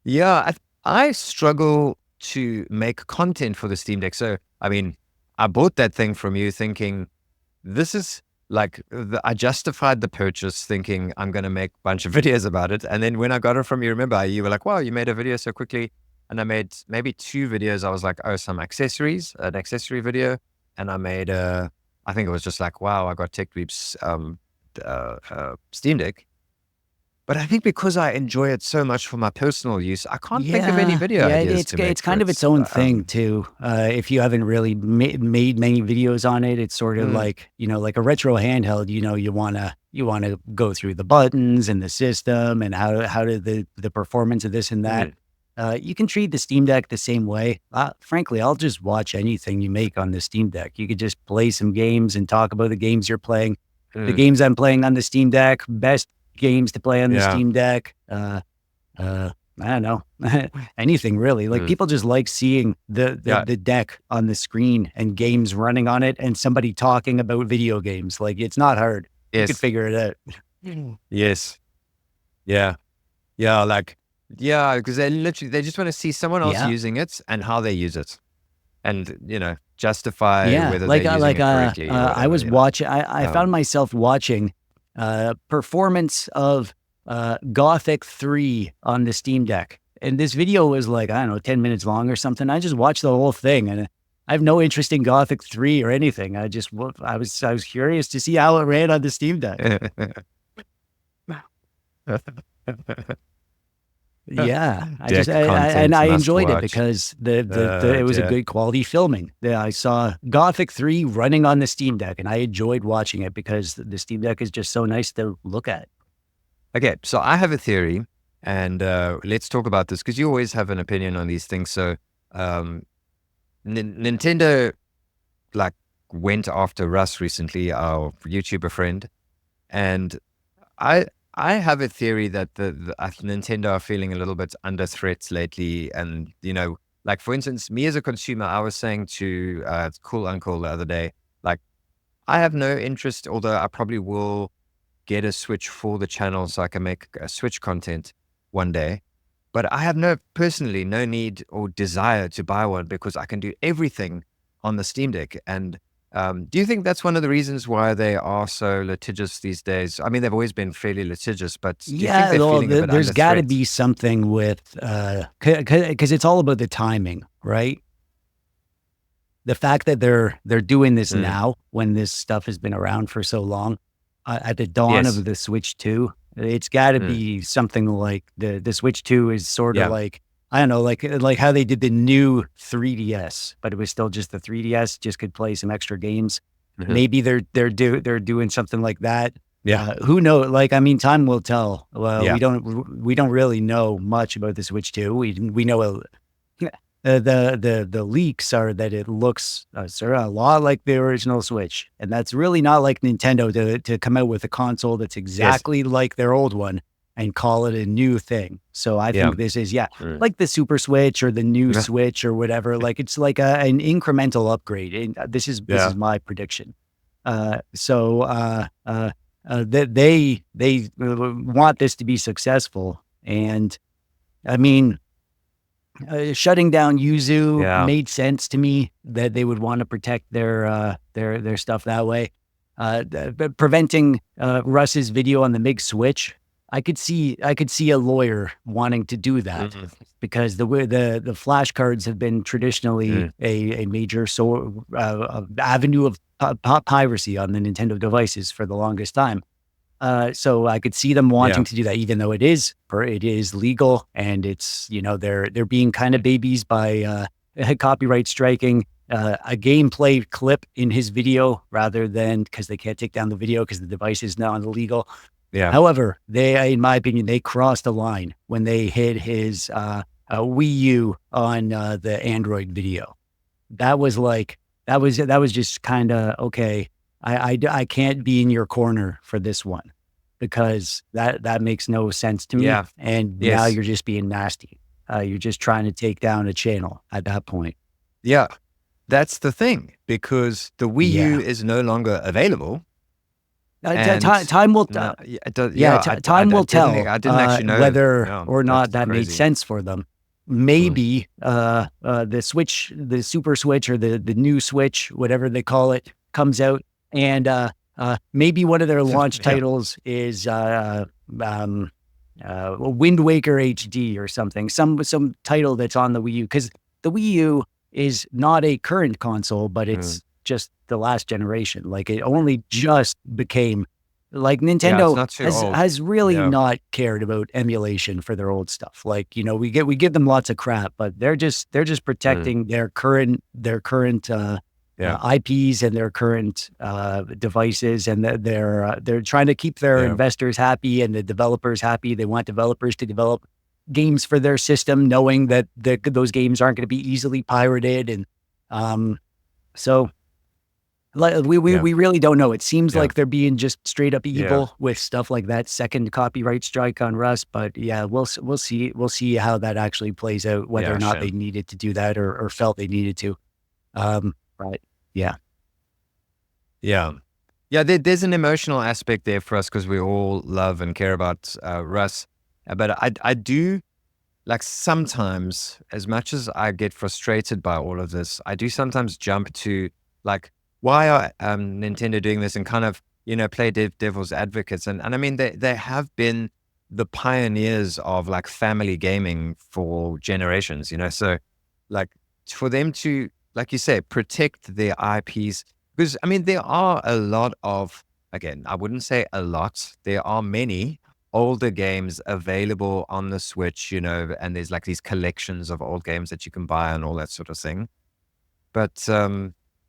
Yeah, I struggle to make content for the Steam Deck. So, I mean, I bought that thing from you thinking this is like, I justified the purchase thinking I'm going to make a bunch of videos about it. And then when I got it from you, remember, you were like, wow, you made a video so quickly. And I made maybe 2 videos. I was like, oh, some accessories, an accessory video. And I made I think it was just like, wow, I got TechDweeb's Steam Deck. But I think because I enjoy it so much for my personal use, I can't think of any video ideas to make. It's kind of its own thing too. If you haven't really made many videos on it, it's sort of like, you know, like a retro handheld. You know, you wanna go through the buttons and the system and how to the performance of this and that. You can treat the Steam Deck the same way. Frankly, I'll just watch anything you make on the Steam Deck. You could just play some games and talk about the games you're playing. The games I'm playing on the Steam Deck, best games to play on the Steam Deck. I don't know, anything really. Like people just like seeing the deck on the screen and games running on it and somebody talking about video games. Like it's not hard. You could figure it out. Yes. Yeah. Yeah. Like, yeah, because they just want to see someone else using it and how they use it, and you know, justify whether they're using it correctly. I was watching. I found myself watching performance of Gothic 3 on the Steam Deck, and this video was like, I don't know, 10 minutes long or something. I just watched the whole thing, and I have no interest in Gothic 3 or anything. I was curious to see how it ran on the Steam Deck. Yeah, I enjoyed it because it was a good quality filming. I saw Gothic 3 running on the Steam Deck, and I enjoyed watching it because the Steam Deck is just so nice to look at. Okay, so I have a theory, and let's talk about this because you always have an opinion on these things. So Nintendo like went after Russ recently, our YouTuber friend, and I have a theory that the Nintendo are feeling a little bit under threat lately. And, you know, like for instance, me as a consumer, I was saying to Cool Uncle the other day, like, I have no interest, although I probably will get a Switch for the channel so I can make Switch content one day. But I have personally no need or desire to buy one because I can do everything on the Steam Deck. And do you think that's one of the reasons why they are so litigious these days? I mean, they've always been fairly litigious, but do you think they're feeling a bit there's got to under be something with, because it's all about the timing, right? The fact that they're doing this now when this stuff has been around for so long, at the dawn of the Switch 2, it's got to be something like the Switch 2 is sort of like, I don't know, like how they did the new 3DS, but it was still just the 3DS, just could play some extra games. Maybe they're doing something like that. Yeah. Who knows? Like, I mean, time will tell. Well, we don't really know much about the Switch 2. We know the leaks are that it looks a lot like the original Switch, and that's really not like Nintendo to come out with a console that's exactly like their old one and call it a new thing. So I think this is, like the Super Switch or the new Switch or whatever. Like it's like an incremental upgrade. And this is my prediction. That they want this to be successful. And I mean, shutting down Yuzu made sense to me that they would want to protect their stuff that way. Preventing Russ's video on the MiG Switch, I could see a lawyer wanting to do that because the flash cards have been traditionally a major avenue of piracy on the Nintendo devices for the longest time. So I could see them wanting to do that, even though it is legal and it's, you know, they're being kind of babies by copyright striking a gameplay clip in his video rather than because they can't take down the video because the device is now illegal. Yeah. However, they, in my opinion, they crossed the line when they hit his Wii U on the Android video. That was like that was just kind of okay. I can't be in your corner for this one because that makes no sense to me. Yeah. And now Yes. you're just being nasty. You're just trying to take down a channel at that point. Yeah. That's the thing, because the Wii Yeah. U is no longer available. And Time will no, yeah, it does, yeah, yeah, time will tell I didn't actually know whether yeah, or not that's that made crazy. sense for them. Maybe the Switch, the Super Switch or the new Switch, whatever they call it, comes out, and maybe one of their launch Yeah. titles is Wind Waker HD or something, some title that's on the Wii U, because the Wii U is not a current console, but it's just the last generation. Like it only just became like Yeah, it's Nintendo not too old. has really Yeah. not cared about emulation for their old stuff. Like, you know, we give them lots of crap, but they're just protecting their current Yeah. IPs and their current devices, and they're trying to keep their Yeah. investors happy and the developers happy. They want developers to develop games for their system, knowing that those games aren't going to be easily pirated, and so we really don't know. It seems Yeah. like they're being just straight up Yeah. evil with stuff like that second copyright strike on Rust. But yeah, we'll see how that actually plays out, whether Yeah, or not they shame. needed to do that or felt they needed to. Right. Yeah. Yeah. Yeah, there's an emotional aspect there for us because we all love and care about Russ. But I do, like, sometimes, as much as I get frustrated by all of this, I do sometimes jump to, like, why are Nintendo doing this, and kind of, you know, play devil's advocates. And I mean, they have been the pioneers of, like, family gaming for generations, you know? So, like, for them to, like you say, protect their IPs, because, I mean, there are a lot of, again, I wouldn't say a lot, there are many older games available on the Switch, you know, and there's like these collections of old games that you can buy and all that sort of thing. But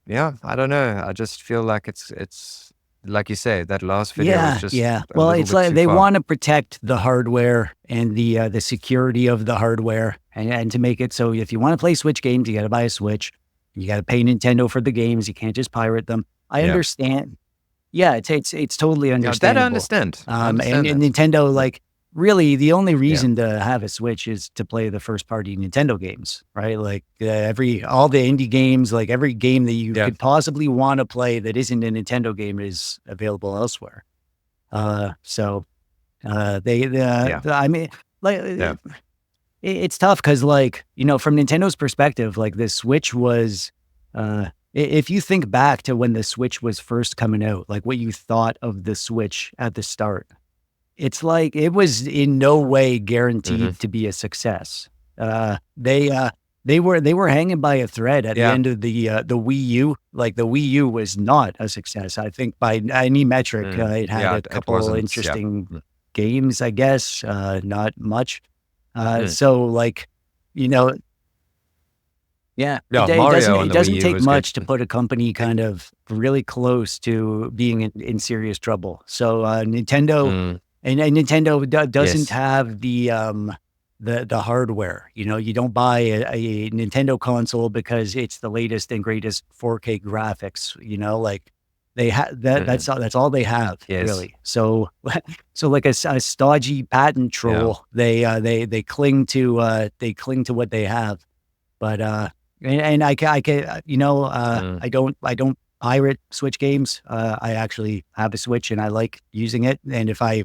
yeah, I don't know. I just feel like it's like you say, that last video was just Yeah. a Well, little it's bit like too they far. want to protect the hardware and the security of the hardware, and to make it so if you want to play Switch games, you got to buy a Switch. You got to pay Nintendo for the games. You can't just pirate them. I Yeah. understand. Yeah, it's totally Yeah, that I understandable. understand. I And understand that. Nintendo, like, really, the only Yeah. reason to have a Switch is to play the first party Nintendo games, right? Like all the indie games, like every game that you Yeah. could possibly want to play that isn't a Nintendo game is available elsewhere. So Yeah. I mean, like, Yeah. it's tough because, like, you know, from Nintendo's perspective, like the Switch was, if you think back to when the Switch was first coming out, like what you thought of the Switch at the start, it's like it was in no way guaranteed to be a success. They were hanging by a thread at the Yeah. end of the Wii U. Like the Wii U was not a success. I think by any metric, it had Yeah, a it couple wasn't. Yeah. interesting games, I guess, not much. Mm. So, like, you know, yeah, Yeah, Mario on it the Wii doesn't U take was good. much to put a company kind of really close to being in serious trouble. So Nintendo and Nintendo doesn't Yes. have the hardware. You know, you don't buy a Nintendo console because it's the latest and greatest 4K graphics. You know, like they have that's all they have, Yes. really. So like a stodgy patent troll, they cling to what they have. But and I can you know, I don't pirate Switch games. I actually have a Switch and I like using it. And if I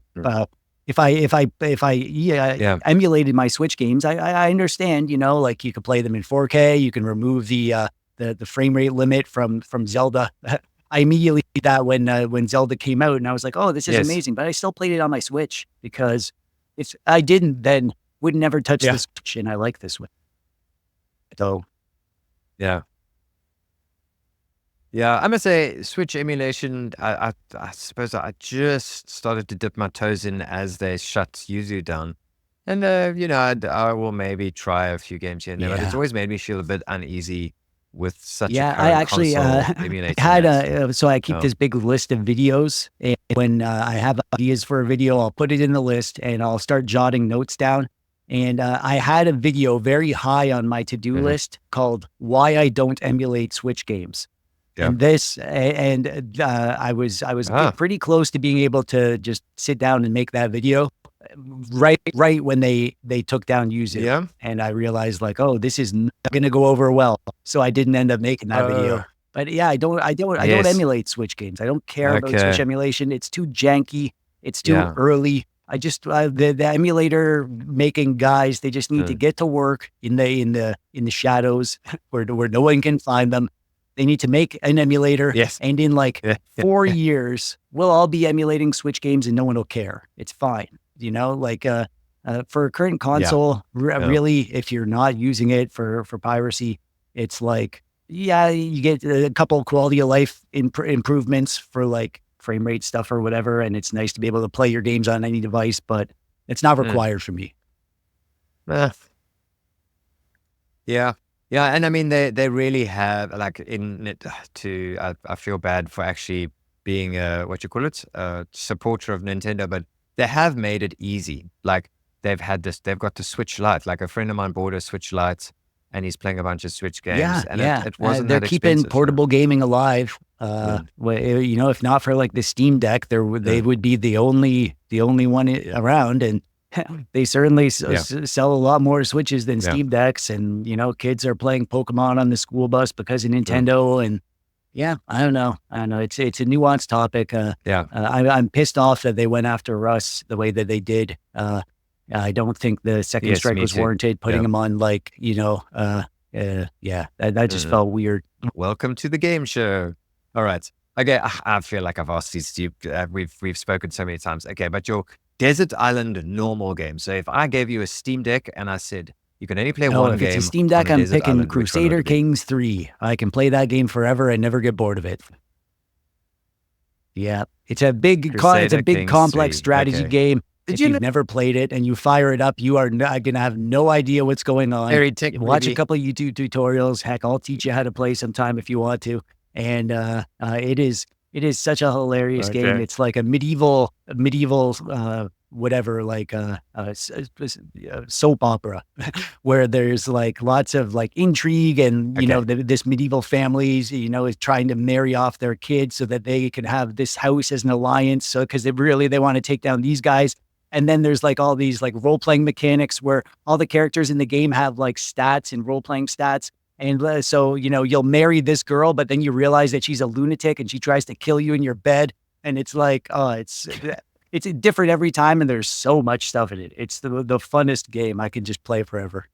Yeah. emulated my Switch games, I understand, you know, like you could play them in 4K. You can remove the frame rate limit from Zelda. I immediately did that when Zelda came out, and I was like, oh, this is Yes. amazing. But I still played it on my Switch because if I didn't, then would never touch Yeah. the Switch, and I like this one. So Yeah. Yeah, I must say, Switch emulation, I suppose I just started to dip my toes in as they shut Yuzu down. And, you know, I will maybe try a few games here and there, but it's Yeah. always made me feel a bit uneasy with such a Yeah, I current actually console emulating had that. so I keep Oh. this big list of videos, and when I have ideas for a video, I'll put it in the list and I'll start jotting notes down. And I had a video very high on my to-do Mhm. list called "Why I Don't Emulate Switch Games." Yeah. And I was Ah. pretty close to being able to just sit down and make that video right when they took down Yuzu. Yeah. And I realized like, oh, this is not going to go over well. So I didn't end up making that video. But yeah, I don't Yes. emulate Switch games. I don't care about Switch Okay. emulation. It's too janky. It's too Yeah. early. I just the emulator making guys, they just need to Mm. get to work in the shadows where no one can find them. They need to make an emulator, Yes. and in like Yeah. 4 years, we'll all be emulating Switch games, and no one will care. It's fine, like for a current console. Yeah. Really, if you're not using it for piracy, it's like, yeah, you get a couple quality of life improvements for like frame rate stuff or whatever, and it's nice to be able to play your games on any device, but it's not Mm. required for me. Yeah. Yeah. And I mean, they really have like in it I feel bad for actually being what you call it, a supporter of Nintendo, but they have made it easy. Like they've got the Switch Lite. Like a friend of mine bought a Switch Lite and he's playing a bunch of Switch Yeah, games and yeah. it wasn't They're that keeping expensive. portable gaming alive. Mm. If not for like the Steam Deck, they would be the only one around, and they certainly sell a lot more Switches than Yeah. Steam Decks. And kids are playing Pokemon on the school bus because of Nintendo. And yeah, I don't know. It's a nuanced topic. Yeah. I'm pissed off that they went after Russ the way that they did. I don't think the second Yes, strike me was too. warranted. Putting Yeah. him on like that just felt weird. Welcome to the game show. All right. Okay. I feel like I've asked these. We've spoken so many times. Okay, but your Desert Island normal game. So if I gave you a Steam Deck and I said you can only play one If game, it's a Steam Deck, on a I'm Desert picking Island, which one would Crusader it be? Kings 3. I can play that game forever and never get bored of it. Yeah, it's a big Crusader Kings complex 3. strategy Okay. game. Did If you you've know- never played it and you fire it up, you are going to have no idea what's going on. Very tech Watch a movie. couple of YouTube tutorials. Heck, I'll teach you how to play sometime if you want to. And it is such a hilarious game. Okay. It's like a medieval whatever, like soap opera, where there's like lots of like intrigue, and this medieval families is trying to marry off their kids so that they can have this house as an alliance. So because they want to take down these guys. And then there's like all these like role-playing mechanics where all the characters in the game have like stats and role-playing stats. And so, you'll marry this girl, but then you realize that she's a lunatic and she tries to kill you in your bed. And it's like, it's different every time. And there's so much stuff in it. It's the funnest game. I can just play forever.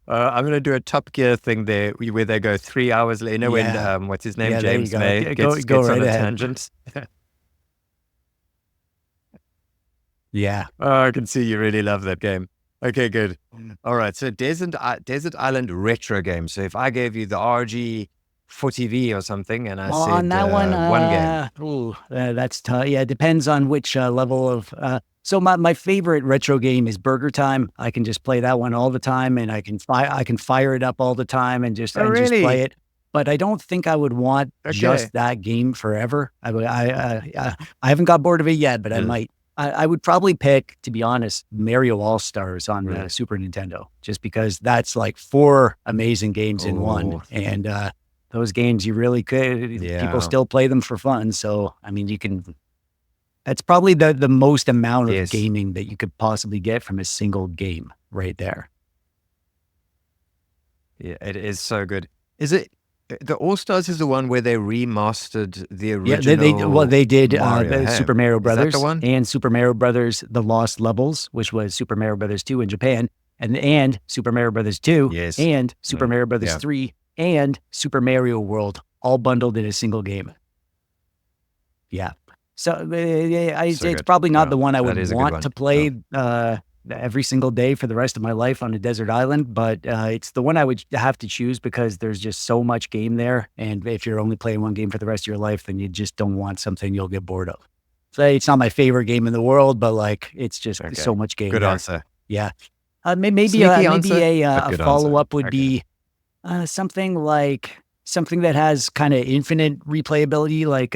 I'm going to do a Top Gear thing there where they go 3 hours later when, what's his name? Yeah, there you James go. May Go gets right on a ahead. tangent. Yeah. Oh, I can see you really love that game. Okay, good. All right. So Desert Island retro game. So if I gave you the RG 40V or something and I said On that one game. that's tough. Yeah, it depends on which level of. So my favorite retro game is Burger Time. I can just play that one all the time, and I can fire it up all the time and just just play it. But I don't think I would want just that game forever. I haven't got bored of it yet, but I might. I would probably pick, to be honest, Mario All-Stars on the Super Nintendo, just because that's like 4 amazing games in one. And those games, you really could, people still play them for fun. So, I mean, that's probably the most amount of gaming that you could possibly get from a single game right there. Yeah, it is so good. Is it? The All-Stars is the one where they remastered the original. Yeah, they did Mario, Super Mario Brothers the one? and Super Mario Brothers The Lost Levels, which was Super Mario Brothers 2 in Japan, and Super Mario Brothers 2 and Super Mario Brothers 3 and Super Mario World, all bundled in a single game. Yeah. So it's probably not the one I would want to play every single day for the rest of my life on a desert island, but it's the one I would have to choose because there's just so much game there. And if you're only playing one game for the rest of your life, then you just don't want something you'll get bored of. So it's not my favorite game in the world, but like it's just so much game. Good there. answer. Yeah. Maybe Sneaky maybe answer, a, but a good follow answer. up would Okay. be something that has kind of infinite replayability, like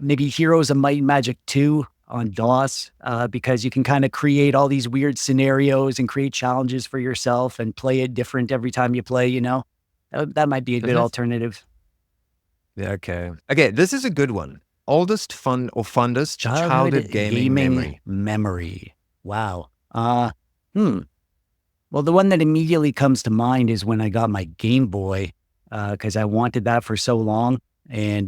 maybe Heroes of Might and Magic 2 on DOS, because you can kind of create all these weird scenarios and create challenges for yourself and play it different every time you play, That might be a good Mhm. alternative. Yeah, okay. Okay, this is a good one. Oldest fun or fondest childhood Childhood gaming gaming memory. memory. Wow. Hmm. Well, the one that immediately comes to mind is when I got my Game Boy, because I wanted that for so long, and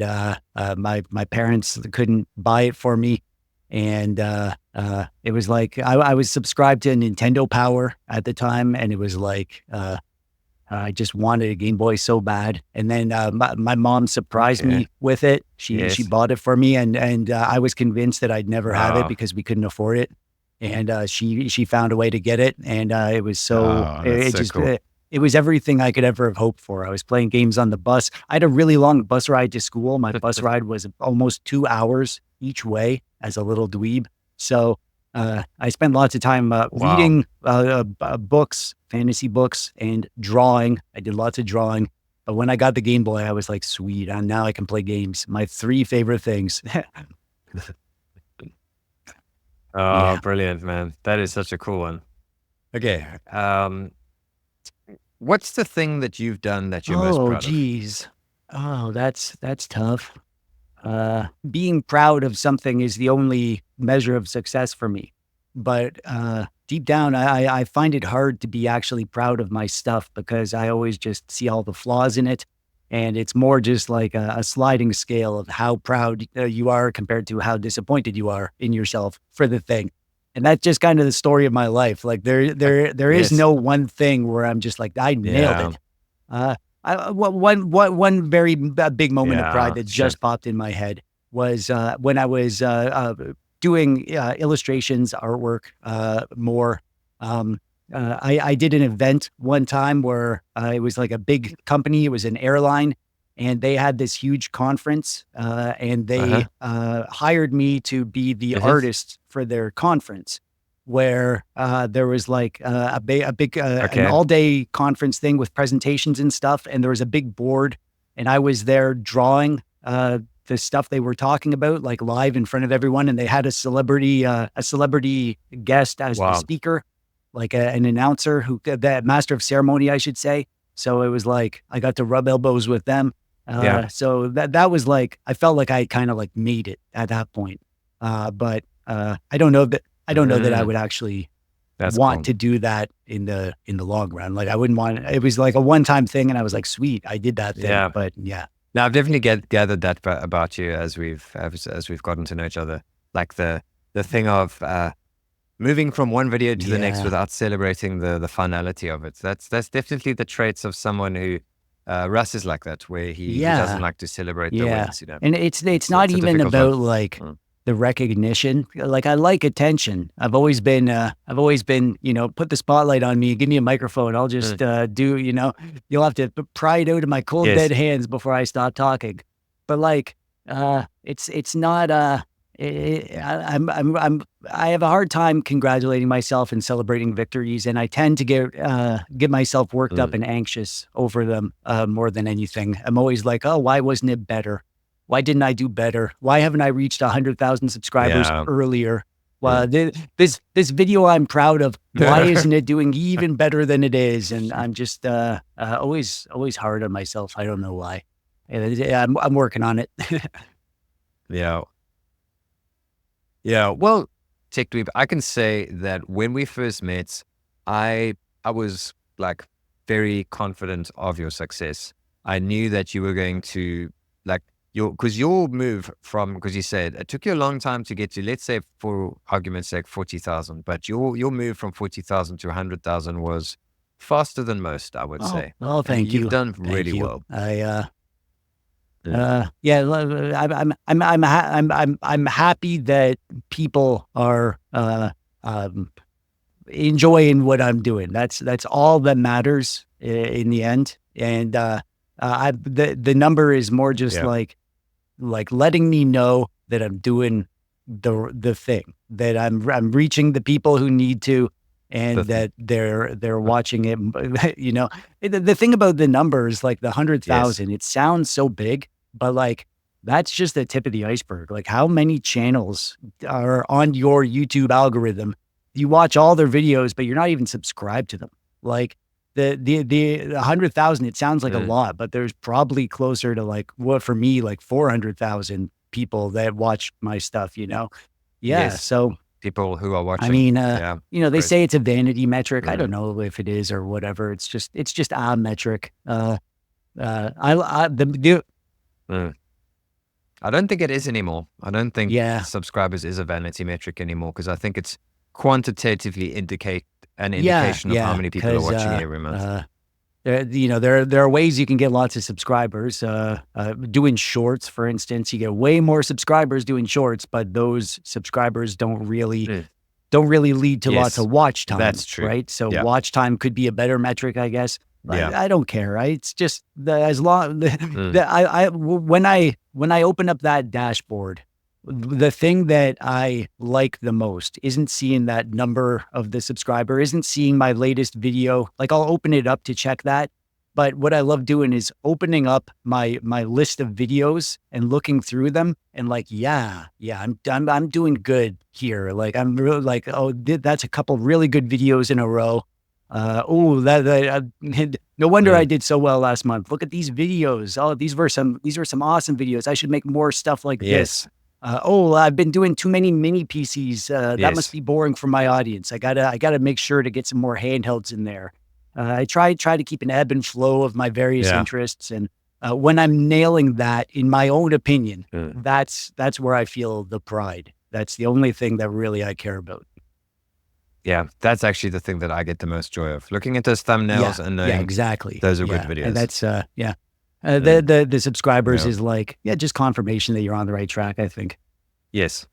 my parents couldn't buy it for me, and it was like I was subscribed to Nintendo Power at the time, and it was like I just wanted a Game Boy so bad, and then my mom surprised Okay. me with it. She Yes. bought it for me, and I was convinced that I'd never have it Oh, because we couldn't afford it. And she found a way to get it, and it was so oh, that's so cool. it was everything I could ever have hoped for. I was playing games on the bus. I had a really long bus ride to school. My bus ride was almost 2 hours each way as a little dweeb. So I spent lots of time Wow. reading books, fantasy books, and drawing. I did lots of drawing. But when I got the Game Boy, I was like, sweet, now I can play games. My three favorite things. Oh, Yeah. brilliant, man. That is such a cool one. Okay. What's the thing that you've done that you're most Oh, proud of? geez. Oh, that's tough. Being proud of something is the only measure of success for me. But deep down, I find it hard to be actually proud of my stuff because I always just see all the flaws in it. And it's more just like a sliding scale of how proud you are compared to how disappointed you are in yourself for the thing. And that's just kind of the story of my life. Like there is Yes. no one thing where I'm just like, I nailed Yeah. it. Uh, one very big moment of pride Yeah. that Sure. just popped in my head was when I was doing illustrations, artwork more. Um, I did an event one time where it was like a big company. It was an airline, and they had this huge conference, and Uh-huh. they hired me to be the Mhm. artist for their conference where there was like a big an Okay. all day conference thing with presentations and stuff, and there was a big board, and I was there drawing the stuff they were talking about like live in front of everyone, and they had a celebrity guest as the Wow. speaker, like an announcer who that master of ceremony, I should say. So it was like I got to rub elbows with them. Yeah. So that was like I felt like I kind of like made it at that point. But I don't know that I Mm, would actually that's want cool. to do that in the long run. Like I wouldn't want it was like a one-time thing and I was like, sweet, I did that thing. Yeah. But yeah. Now I've definitely gathered that about you as we've gotten to know each other. Like the thing of moving from one video to the next Yeah. without celebrating the finality of it. That's definitely the traits of someone who Russ is like that, where he doesn't Yeah. like to celebrate the Yeah. wins. And it's not It's a even difficult one. about like Mm. the recognition. Like I like attention. I've always been, put the spotlight on me, give me a microphone. I'll Mm. just you'll have to pry it out of my cold dead Yes. hands before I stop talking. But like it's not I have a hard time congratulating myself and celebrating victories, and I tend to get myself worked up Mm. and anxious over them more than anything. I'm always like, oh, why wasn't it better? Why didn't I do better? Why haven't I reached 100,000 subscribers Yeah. earlier? Well, Mm. this video I'm proud of. Why isn't it doing even better than it is? And I'm just always hard on myself. I don't know why. I'm working on it. Yeah. Yeah. Well, TechDweeb, I can say that when we first met, I was like very confident of your success. I knew that you were going to like because your move from because you said it took you a long time to get to, let's say for argument's sake, 40,000, but your move from 40,000 to 100,000 was faster than most, I would Oh, say, oh, and thank you've you, done thank really you. well. Mm. Yeah, I'm happy that people are enjoying what I'm doing. That's all that matters in the end. And the number is more just Yeah. like letting me know that I'm doing the thing that I'm reaching the people who need to. and that they're watching it. You know, the thing about the numbers, like the 100,000, it sounds so big, but like that's just the tip of the iceberg. Like how many channels are on your YouTube algorithm? You watch all their videos, but you're not even subscribed to them. Like the 100,000, it sounds like a lot, but there's probably closer to like what for me, like 400,000 people that watch my stuff, you know? Yeah. So people who are watching. I mean, Yeah, you know, they crazy. say it's a vanity metric. I don't know if it is or whatever. It's just a metric. I don't think it is anymore. I don't think Yeah. subscribers is a vanity metric anymore because I think it's quantitatively an Yeah, indication of how yeah, many people are 'cause, watching every month. you know, there are ways you can get lots of subscribers. Doing shorts, for instance, you get way more subscribers doing shorts, but those subscribers don't really lead to lots Yes, of watch time. that's true. Right? So Yeah. watch time could be a better metric, I guess. Yeah. I don't care, right? It's just as long when I open up that dashboard, the thing that I like the most isn't seeing that number of the subscriber, isn't seeing my latest video. Like I'll open it up to check that. But what I love doing is opening up my list of videos and looking through them and like, yeah, I'm doing good here. Like I'm really like, oh, that's a couple really good videos in a row. No wonder I did so well last month. Look at these videos. Oh, these were some awesome videos. I should make more stuff like this. I've been doing too many mini PCs. That must be boring for my audience. I gotta make sure to get some more handhelds in there. I try to keep an ebb and flow of my various interests, and when I'm nailing that, in my own opinion, that's where I feel the pride. That's the only thing that really I care about. Yeah, that's actually the thing that I get the most joy of. Looking at those thumbnails and knowing exactly. those are good videos. And that's the subscribers is like, just confirmation that you're on the right track, I think. Yes.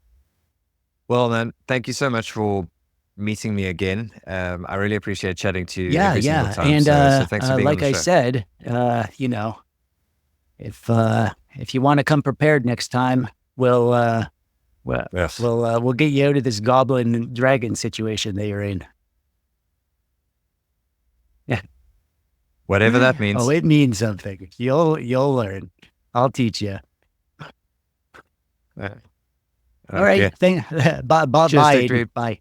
Well, man, thank you so much for meeting me again. I really appreciate chatting to you every single time. And so thanks for being like on the I show. said, you know, if you want to come prepared next time, we'll get you out of this goblin and dragon situation that you're in. Yeah. Whatever that means. Oh, it means something. You'll learn. I'll teach you. All right. Okay. Bye. Cheers, TechDweeb. Bye.